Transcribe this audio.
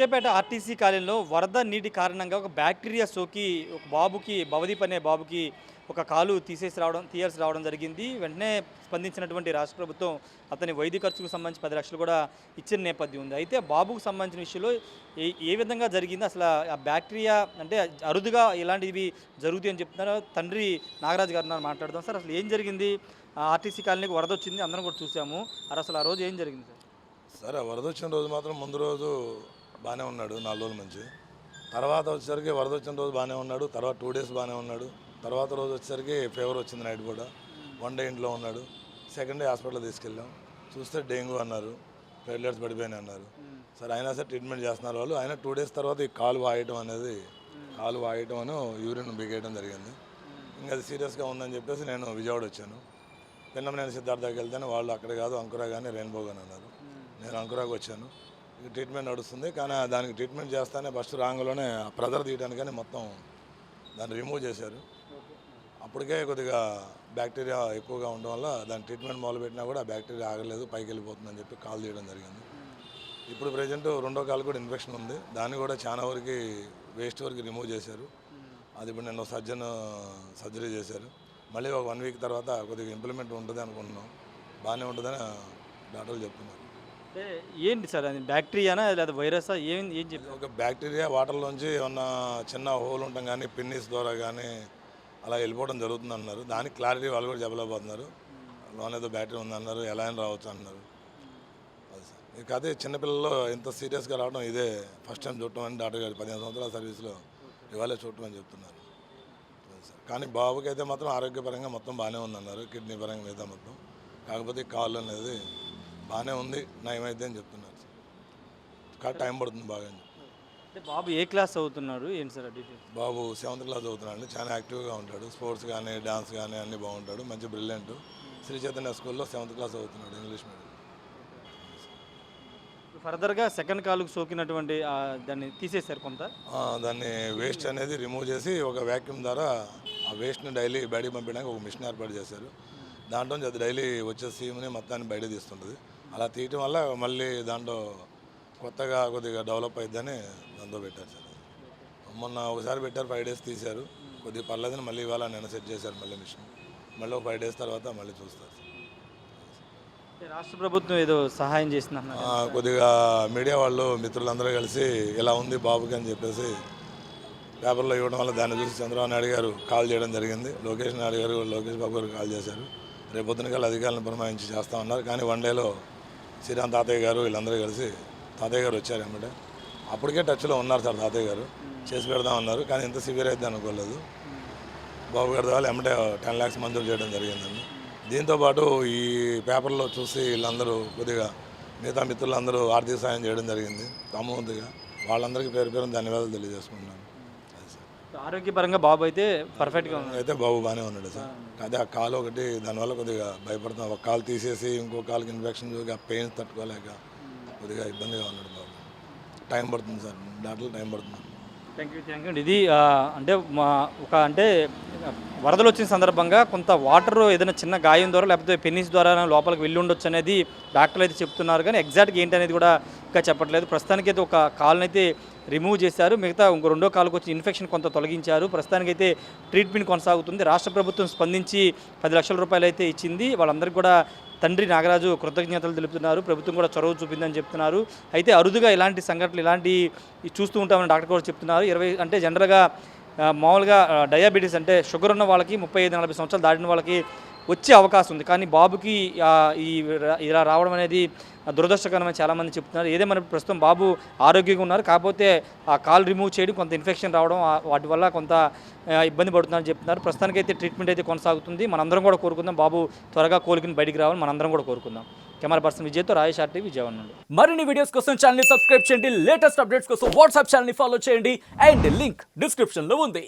జకేపేట RTC కాలనీలో వరద నీటి కారణంగా ఒక బ్యాక్టీరియా సోకి ఒక బాబుకి భవదీప్ అనే బాబుకి ఒక కాలు తీయాల్సి రావడం జరిగింది. వెంటనే స్పందించినటువంటి రాష్ట్ర ప్రభుత్వం అతని వైద్య ఖర్చుకు సంబంధించి 10 లక్షలు కూడా ఇచ్చిన నేపథ్యం ఉంది. అయితే బాబుకు సంబంధించిన విషయంలో ఏ విధంగా జరిగింది, అసలు ఆ బ్యాక్టీరియా అంటే అరుదుగా ఇలాంటివి జరుగుతాయి అని చెప్తున్నారు. తండ్రి నాగరాజు గారు మాట్లాడదాం. సార్, అసలు ఏం జరిగింది? ఆర్టీసీ కాలనీకి వరద వచ్చింది, అందరం కూడా చూసాము. అసలు ఆ రోజు ఏం జరిగింది సార్? సరే, వరద వచ్చిన రోజు మాత్రం ముందు రోజు బాగానే ఉన్నాడు, 4 రోజుల నుంచి. తర్వాత వచ్చేసరికి వరద వచ్చిన రోజు బాగానే ఉన్నాడు, తర్వాత 2 డేస్ బాగానే ఉన్నాడు. తర్వాత రోజు వచ్చేసరికి ఫీవర్ వచ్చింది, నైట్ కూడా 1 డే ఇంట్లో ఉన్నాడు. సెకండ్ డే హాస్పిటల్ తీసుకెళ్ళాం, చూస్తే డెంగ్యూ అన్నారు, ప్లేట్లెట్స్ పడిపోయినాయి అన్నారు. సరే, అయినా సరే ట్రీట్మెంట్ చేస్తున్నారు వాళ్ళు. అయినా 2 డేస్ తర్వాత ఈ కాలు వాయటం అని యూరిన్ బిగేయడం జరిగింది. ఇంకా అది సీరియస్గా ఉందని చెప్పేసి నేను విజయవాడ వచ్చాను. పిన్నమనేని సిద్ధార్థకి వెళ్తేనే వాళ్ళు అక్కడ కాదు అంకురా కానీ రెయిన్బో కానీ అన్నారు. నేను అంకురాకి వచ్చాను. ఇక ట్రీట్మెంట్ నడుస్తుంది, కానీ దానికి ట్రీట్మెంట్ చేస్తానే ఫస్ట్ రాంగ్లోనే ప్రెజర్ తీయడానికి కానీ మొత్తం దాన్ని రిమూవ్ చేశారు. అప్పటికే కొద్దిగా బ్యాక్టీరియా ఎక్కువగా ఉండడం వల్ల దాని ట్రీట్మెంట్ మొదలుపెట్టినా కూడా ఆ బ్యాక్టీరియా ఆగలేదు, పైకి వెళ్ళిపోతుందని చెప్పి కాల్ తీయడం జరిగింది. ఇప్పుడు ప్రజెంట్ 2వ కాలు కూడా ఇన్ఫెక్షన్ ఉంది, దాన్ని కూడా చాలా వరకు వేస్ట్ వరకు రిమూవ్ చేశారు. అది ఇప్పుడు నేను సర్జరీ చేశారు. మళ్ళీ ఒక 1 వీక్ తర్వాత కొద్దిగా ఇంప్లిమెంట్ ఉంటుంది అనుకుంటున్నాం, బాగానే ఉంటుందని డాక్టర్లు చెప్తున్నారు. అంటే ఏంటి సార్, అది బ్యాక్టీరియానా లేదా వైరసా? ఏం చెప్పి ఒక బ్యాక్టీరియా వాటర్లోంచి ఏమన్నా చిన్న హోల్ ఉంటాం కానీ పిన్నిస్ ద్వారా కానీ అలా వెళ్ళిపోవడం జరుగుతుంది అన్నారు. దానికి క్లారిటీ వాళ్ళు కూడా చెప్పలేకపోతున్నారు. లోన్ ఏదో బ్యాక్టీరియా ఉందన్నారు, ఎలా అయినా రావచ్చు అన్నారు. అది సార్, ఇక అదే చిన్నపిల్లల్లో ఇంత సీరియస్గా రావడం ఇదే ఫస్ట్ టైం చూడటం అని డాక్టర్ గారు 15 సంవత్సరాల సర్వీస్లో ఇవాళే చూడటం అని చెప్తున్నారు. కానీ బాబుకి అయితే మాత్రం ఆరోగ్యపరంగా మొత్తం బాగానే ఉందన్నారు, కిడ్నీ పరంగా మీద మొత్తం. కాకపోతే కాళ్ళు అనేది బాగానే ఉంది, నయమైతే అని చెప్తున్నారు. కానీ టైం పడుతుంది బాగా. అంటే బాబు ఏ క్లాస్ చదువుతున్నాడు ఏంటి సార్ డీటెయిల్స్? బాబు 7th క్లాస్ చదువుతున్నాడు, చాలా యాక్టివ్గా ఉంటాడు. స్పోర్ట్స్ కానీ డాన్స్ కానీ అన్నీ బాగుంటాడు, మంచి బ్రిలియంట్. శ్రీ చైతన్య స్కూల్లో 7th క్లాస్ చదువుతున్నాడు, ఇంగ్లీష్ మీడియం. ఫర్దర్గా సెకండ్ కాలుకు సోకినటువంటి దాన్ని తీసేశారు కొంత. దాన్ని వేస్ట్ అనేది రిమూవ్ చేసి ఒక వ్యాక్యూమ్ ద్వారా ఆ వేస్ట్ని డైలీ బయటికి పంపించడానికి ఒక మిషన్ ఏర్పాటు చేశారు. దాంట్లో అది డైలీ వచ్చే సీమ్ని మొత్తాన్ని బయట తీస్తుంటుంది. అలా తీయటం వల్ల మళ్ళీ దాంట్లో కొత్తగా కొద్దిగా డెవలప్ అయిద్దని దాంతో పెట్టారు సార్. మొన్న ఒకసారి పెట్టారు, 5 డేస్ తీశారు, కొద్దిగా పర్లేదని మళ్ళీ ఇవాళ నేను సెట్ చేశారు మళ్ళీ మిషన్. మళ్ళీ ఒక 5 డేస్ తర్వాత మళ్ళీ చూస్తారు. రాష్ట్ర ప్రభుత్వం ఏదో సహాయం చేసిందన్నారు, కొద్దిగా మీడియా వాళ్ళు మిత్రులందరూ కలిసి ఇలా ఉంది బాబుకి అని చెప్పేసి పేపర్లో ఇవ్వడం వల్ల దాన్ని చూసి చంద్రబాబు నాయుడు గారు కాల్ చేయడం జరిగింది. లోకేష్ బాబు గారు కాల్ చేశారు. రేపొద్దున కల్లా అధికారులను పురమాయించి చేస్తామన్నారు. కానీ 1 డేలో శ్రీరామ్ తాతయ్య గారు వీళ్ళందరూ కలిసి తాతయ్య గారు వచ్చారు అన్నమాట. అప్పటికే టచ్లో ఉన్నారు సార్ తాతయ్య గారు, చేసి పెడదామన్నారు. కానీ ఇంత సివియర్ అయితే అనుకోలేదు. బాబు గారి ద్వారా ఎమ్మటే 10 lakhs మంజూరు చేయడం జరిగిందండి. దీంతోపాటు ఈ పేపర్లో చూసి వీళ్ళందరూ కొద్దిగా మిగతా మిత్రులందరూ ఆర్థిక సాయం చేయడం జరిగింది తమవంతుగా. వాళ్ళందరికీ పేరు ధన్యవాదాలు తెలియజేసుకుంటున్నాను. ఆరోగ్యపరంగా బాబు అయితే పర్ఫెక్ట్గా ఉన్నాడు, అయితే బాబు బాగానే ఉన్నాడు సార్. అదే ఆ కాలు ఒకటి దానివల్ల కొద్దిగా భయపడుతున్నాం. ఒక కాలు తీసేసి ఇంకో కాలుకి ఇన్ఫెక్షన్ చూసి ఆ పెయిన్ తట్టుకోలేక కొద్దిగా ఇబ్బందిగా ఉన్నాడు బాబు. టైం పడుతుంది సార్, డాక్టర్లు టైం పడుతుంది. Thank you. ఇది అంటే వరదలు వచ్చిన సందర్భంగా కొంత వాటర్ ఏదైనా చిన్న గాయం ద్వారా లేకపోతే పెన్నిస్ ద్వారా లోపలికి వెళ్ళి ఉండొచ్చు అనేది డాక్టర్లు అయితే చెప్తున్నారు. కానీ ఎగ్జాక్ట్గా ఏంటి అనేది కూడా ఇంకా చెప్పట్లేదు. ప్రస్తుతానికైతే ఒక కాలుని అయితే రిమూవ్ చేశారు, మిగతా ఇంకో 2వ కాలుకు వచ్చి ఇన్ఫెక్షన్ కొంత తొలగించారు. ప్రస్తుతానికైతే ట్రీట్మెంట్ కొనసాగుతుంది. రాష్ట్ర ప్రభుత్వం స్పందించి 10 లక్షల రూపాయలు అయితే ఇచ్చింది. వాళ్ళందరికీ కూడా తండ్రి నాగరాజు కృతజ్ఞతలు తెలుపుతున్నారు. ప్రభుత్వం కూడా చొరవ చూపిందని చెప్తున్నారు. అయితే అరుదుగా ఇలాంటి సంఘటనలు చూస్తూ ఉంటామని డాక్టర్ కూడా చెప్తున్నారు. 20 అంటే జనరల్గా మామూలుగా డయాబెటీస్ అంటే షుగర్ ఉన్న వాళ్ళకి 35-40 సంవత్సరాలు దాటిన వాళ్ళకి వచ్చే అవకాశం ఉంది. కానీ బాబుకి ఇలా రావడం అనేది దురదృష్టకరమని చాలామంది చెప్తున్నారు. ఏదేమైనా ప్రస్తుతం బాబు ఆరోగ్యంగా ఉన్నారు, కాకపోతే ఆ కాల్ రిమూవ్ చేయడం కొంత ఇన్ఫెక్షన్ రావడం వాటి వల్ల కొంత ఇబ్బంది పడుతున్నారని చెప్తున్నారు. ప్రస్తుతానికైతే ట్రీట్మెంట్ అయితే కొనసాగుతుంది. మనందరం కూడా కోరుకుందాం బాబు త్వరగా కోలుకుని బయటికి రావాలని మనందరం కూడా కోరుకుందాం. Camera person విజయ్తో Rayesh RTV Vijayawada నుండి. మరిన్ని వీడియోస్ కోసం ఛానల్ ని సబ్స్క్రైబ్ చేయండి, లేటెస్ట్ అప్డేట్స్ కోసం వాట్సాప్ ఛానల్ ని ఫాలో చేయండి అండ్ లింక్ డిస్క్రిప్షన్ లో ఉంది.